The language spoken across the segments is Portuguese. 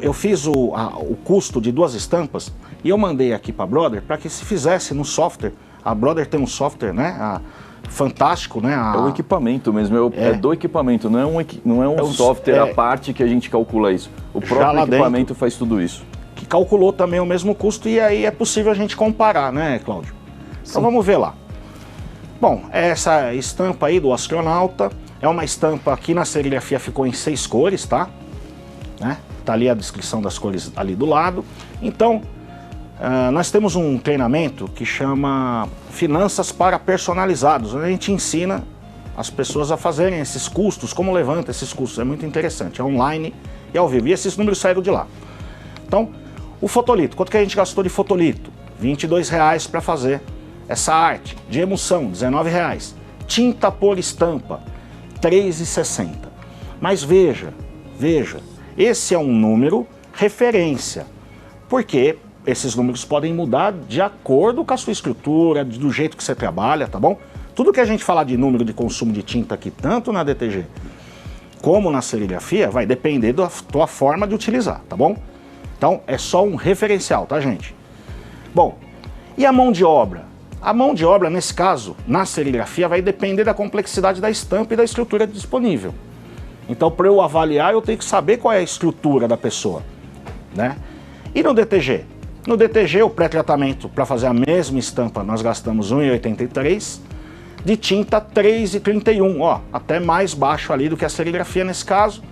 eu fiz o custo de 2 estampas e eu mandei aqui para a Brother para que se fizesse no software. A Brother tem um software, né? Fantástico, né? É o equipamento mesmo, é do equipamento, não é um software à parte que a gente calcula isso. O próprio equipamento faz tudo isso. Que calculou também o mesmo custo e aí é possível a gente comparar, né, Cláudio? Então vamos ver lá. Bom, essa estampa aí do astronauta é uma estampa que na serigrafia ficou em 6 cores, tá? Né? Tá ali a descrição das cores ali do lado. Então, nós temos um treinamento que chama Finanças para Personalizados, onde a gente ensina as pessoas a fazerem esses custos, como levanta esses custos. É muito interessante, é online e ao vivo. E esses números saíram de lá. Então, o fotolito, quanto que a gente gastou de fotolito? R$22 para fazer essa arte. De emulsão, R$19. Tinta por estampa, R$3,60. Mas veja, esse é um número referência, porque esses números podem mudar de acordo com a sua estrutura, do jeito que você trabalha, tá bom? Tudo que a gente falar de número de consumo de tinta aqui, tanto na DTG como na serigrafia, vai depender da tua forma de utilizar, tá bom? Então é só um referencial, tá, gente? Bom, e a mão de obra? A mão de obra, nesse caso, na serigrafia, vai depender da complexidade da estampa e da estrutura disponível. Então, para eu avaliar, eu tenho que saber qual é a estrutura da pessoa, né? E no DTG? No DTG, o pré-tratamento, para fazer a mesma estampa, nós gastamos R$1,83, de tinta R$3,31, ó, até mais baixo ali do que a serigrafia nesse caso,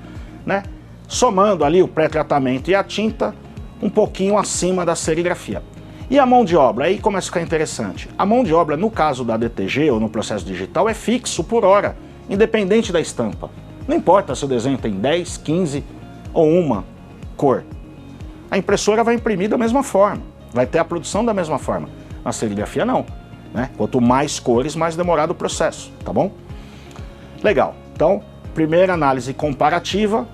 né? Somando ali o pré-tratamento e a tinta, um pouquinho acima da serigrafia. E a mão de obra? Aí começa a ficar interessante. A mão de obra, no caso da DTG ou no processo digital, é fixo por hora, independente da estampa. Não importa se o desenho tem 10, 15 ou uma cor. A impressora vai imprimir da mesma forma, vai ter a produção da mesma forma. Na serigrafia não, né? Quanto mais cores, mais demorado o processo, tá bom? Legal. Então, primeira análise comparativa.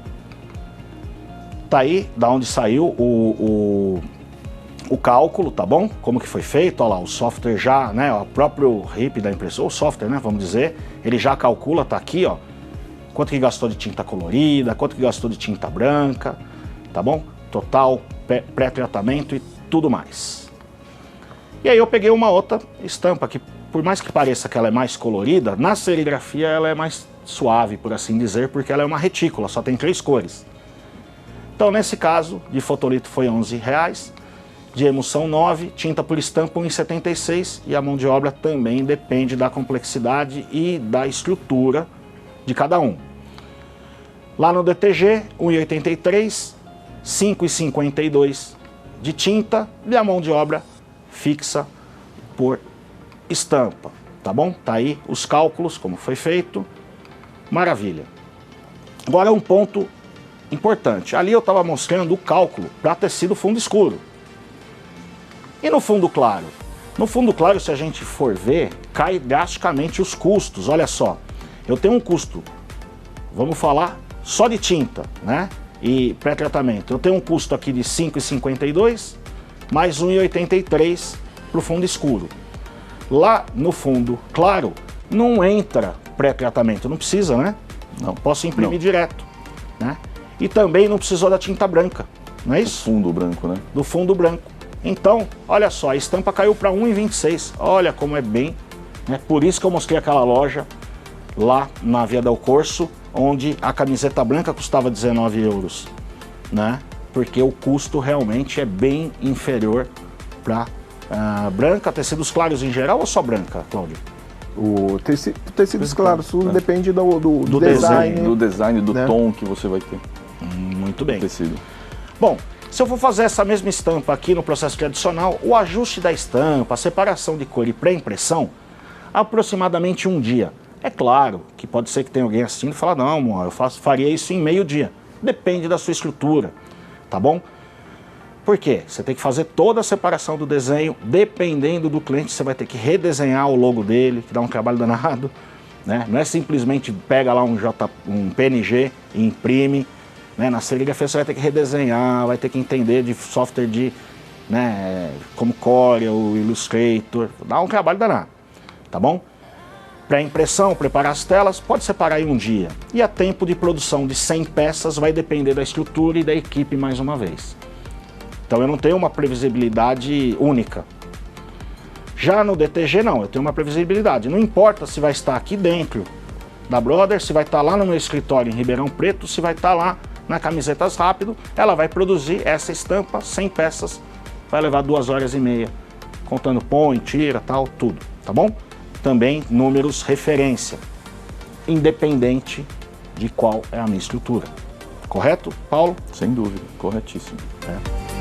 Tá aí, da onde saiu o cálculo, tá bom? Como que foi feito, olha lá, o software já, né? O próprio RIP da impressora, o software, né? Vamos dizer, ele já calcula, tá aqui, ó. Quanto que gastou de tinta colorida, quanto que gastou de tinta branca, tá bom? Total, pré-tratamento e tudo mais. E aí eu peguei uma outra estampa que, por mais que pareça que ela é mais colorida, na serigrafia ela é mais suave, por assim dizer, porque ela é uma retícula, só tem 3 cores. Então, nesse caso, de fotolito foi R$11, de emulsão 9, tinta por estampa R$1,76 e a mão de obra também depende da complexidade e da estrutura de cada um. Lá no DTG, R$1,83, R$5,52 de tinta e a mão de obra fixa por estampa, tá bom? Tá aí os cálculos, como foi feito, maravilha. Agora um ponto importante, ali eu estava mostrando o cálculo para tecido fundo escuro. E no fundo claro? No fundo claro, se a gente for ver, cai drasticamente os custos, olha só. Eu tenho um custo, vamos falar, só de tinta, né? E pré-tratamento. Eu tenho um custo aqui de R$5,52, mais R$1,83 para o fundo escuro. Lá no fundo claro, não entra pré-tratamento, não precisa, né? Não, posso imprimir direto, né? E também não precisou da tinta branca, não é isso? Do fundo branco, né? Do fundo branco. Então, olha só, a estampa caiu para R$1,26. Olha como é bem, né? Por isso que eu mostrei aquela loja lá na Via del Corso, onde a camiseta branca custava 19 euros, né? Porque o custo realmente é bem inferior para branca, tecidos claros em geral ou só branca, Cláudio? O tecidos claros, tudo depende do design. Do design, do né? tom que você vai ter. Muito bem. Tecido. Bom, se eu for fazer essa mesma estampa aqui no processo tradicional, o ajuste da estampa, a separação de cor e pré-impressão, aproximadamente um dia. É claro que pode ser que tenha alguém assistindo e falar, não, amor, eu faria isso em meio dia. Depende da sua estrutura, tá bom? Por quê? Você tem que fazer toda a separação do desenho, dependendo do cliente, você vai ter que redesenhar o logo dele, que dá um trabalho danado, né? Não é simplesmente pega lá um PNG e imprime, né? Na serigrafia você vai ter que redesenhar, vai ter que entender de software de, né, como Corel, Illustrator, dá um trabalho danado, tá bom? Pré-impressão, preparar as telas, pode separar em um dia. E a tempo de produção de 100 peças vai depender da estrutura e da equipe mais uma vez. Então eu não tenho uma previsibilidade única. Já no DTG não, eu tenho uma previsibilidade. Não importa se vai estar aqui dentro da Brother, se vai estar lá no meu escritório em Ribeirão Preto, se vai estar lá na Camisetas Rápido, ela vai produzir essa estampa, 100 peças, vai levar 2h30, contando põe, tira, tal, tudo, tá bom? Também números referência, independente de qual é a minha estrutura. Correto, Paulo? Sem dúvida, corretíssimo. É.